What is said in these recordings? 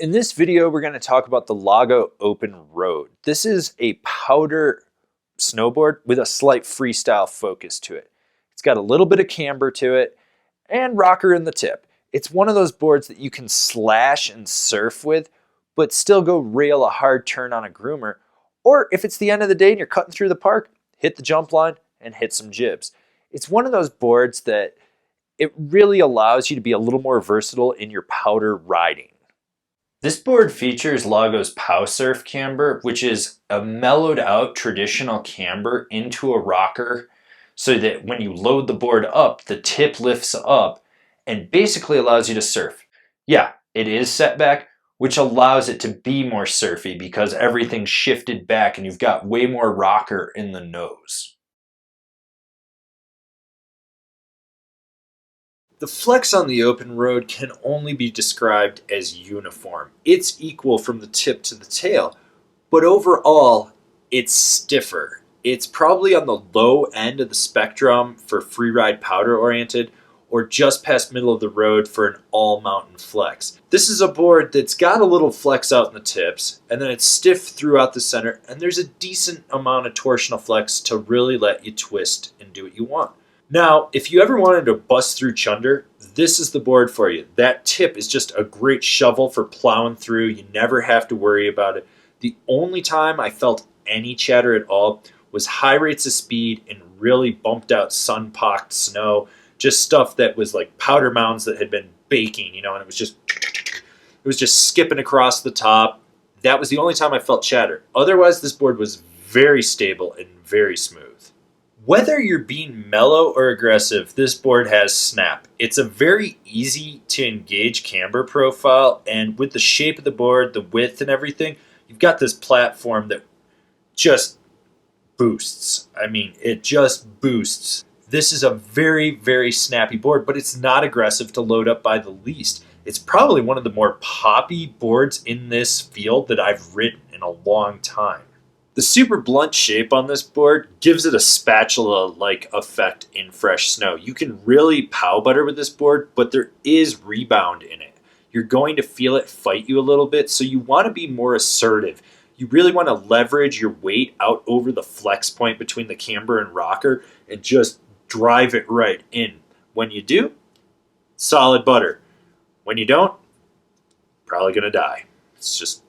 In this video, we're going to talk about the Lago Open Road. This is a powder snowboard with a slight freestyle focus to it. It's got a little bit of camber to it and rocker in the tip. It's one of those boards that you can slash and surf with, but still go rail a hard turn on a groomer. Or if it's the end of the day and you're cutting through the park, hit the jump line and hit some jibs. It's one of those boards that it really allows you to be a little more versatile in your powder riding. This board features Lago's Pow Surf camber, which is a mellowed out traditional camber into a rocker so that when you load the board up, the tip lifts up and basically allows you to surf. Yeah, it is set back, which allows it to be more surfy because everything's shifted back and you've got way more rocker in the nose. The flex on the open road can only be described as uniform. It's equal from the tip to the tail, but overall, it's stiffer. It's probably on the low end of the spectrum for freeride powder oriented, or just past middle of the road for an all mountain flex. This is a board that's got a little flex out in the tips, and then it's stiff throughout the center, and there's a decent amount of torsional flex to really let you twist and do what you want. Now, if you ever wanted to bust through chunder, this is the board for you. That tip is just a great shovel for plowing through. You never have to worry about it. The only time I felt any chatter at all was high rates of speed and really bumped out sun-pocked snow. Just stuff that was like powder mounds that had been baking, and it was just skipping across the top. That was the only time I felt chatter. Otherwise, this board was very stable and very smooth. Whether you're being mellow or aggressive, this board has snap. It's a very easy to engage camber profile, and with the shape of the board, the width and everything, you've got this platform that just boosts. I mean, it just boosts. This is a very, very snappy board, but it's not aggressive to load up by the least. It's probably one of the more poppy boards in this field that I've ridden in a long time. The super blunt shape on this board gives it a spatula-like effect in fresh snow. You can really pow butter with this board, but there is rebound in it. You're going to feel it fight you a little bit, so you want to be more assertive. You really want to leverage your weight out over the flex point between the camber and rocker and just drive it right in. When you do, solid butter. When you don't, probably going to die. It's just,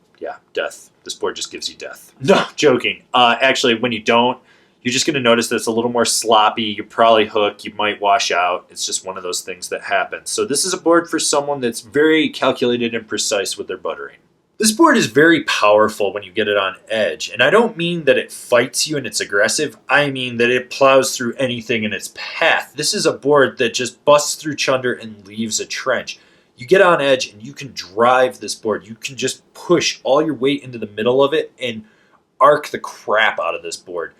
death. This board just gives you death. No, joking. Actually, when you don't, you're just going to notice that it's a little more sloppy. You probably hook. You might wash out. It's just one of those things that happens. So this is a board for someone that's very calculated and precise with their buttering. This board is very powerful when you get it on edge. And I don't mean that it fights you and it's aggressive. I mean that it plows through anything in its path. This is a board that just busts through chunder and leaves a trench. You get on edge and you can drive this board. You can just push all your weight into the middle of it and arc the crap out of this board.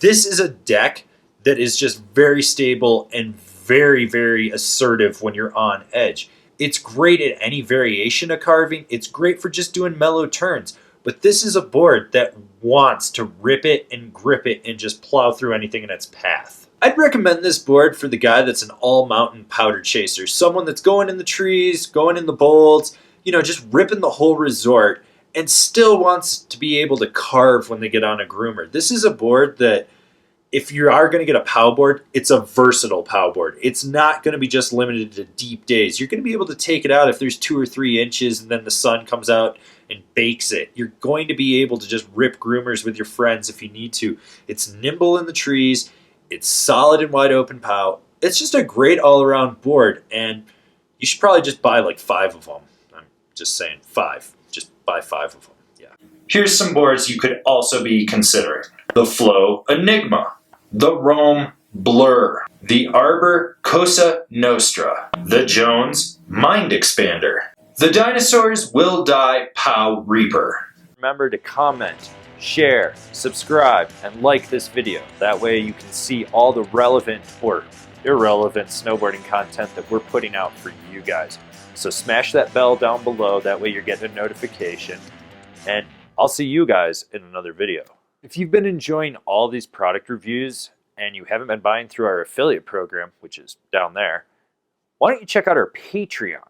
This is a deck that is just very stable and very, very assertive when you're on edge. It's great at any variation of carving. It's great for just doing mellow turns. But this is a board that wants to rip it and grip it and just plow through anything in its path. I'd recommend this board for the guy that's an all-mountain powder chaser. Someone that's going in the trees, going in the bolds, just ripping the whole resort and still wants to be able to carve when they get on a groomer. This is a board that if you are going to get a pow board, it's a versatile pow board. It's not going to be just limited to deep days. You're going to be able to take it out if there's 2 or 3 inches and then the sun comes out and bakes it. You're going to be able to just rip groomers with your friends if you need to. It's nimble in the trees. It's solid and wide open pow. It's just a great all-around board, and you should probably just buy like 5 of them. I'm just saying 5. Just buy 5 of them. Yeah. Here's some boards you could also be considering. The Flow Enigma, the Rome Blur, the Arbor Cosa Nostra, the Jones Mind Expander, the Dinosaurs Will Die Pow Reaper. Remember to comment, share, subscribe, and like this video. That way you can see all the relevant or irrelevant snowboarding content that we're putting out for you guys. So smash that bell down below, that way you're getting a notification. And I'll see you guys in another video. If you've been enjoying all these product reviews and you haven't been buying through our affiliate program, which is down there, why don't you check out our Patreon?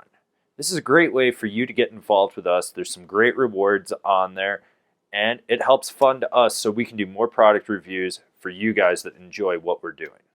This is a great way for you to get involved with us. There's some great rewards on there, and it helps fund us so we can do more product reviews for you guys that enjoy what we're doing.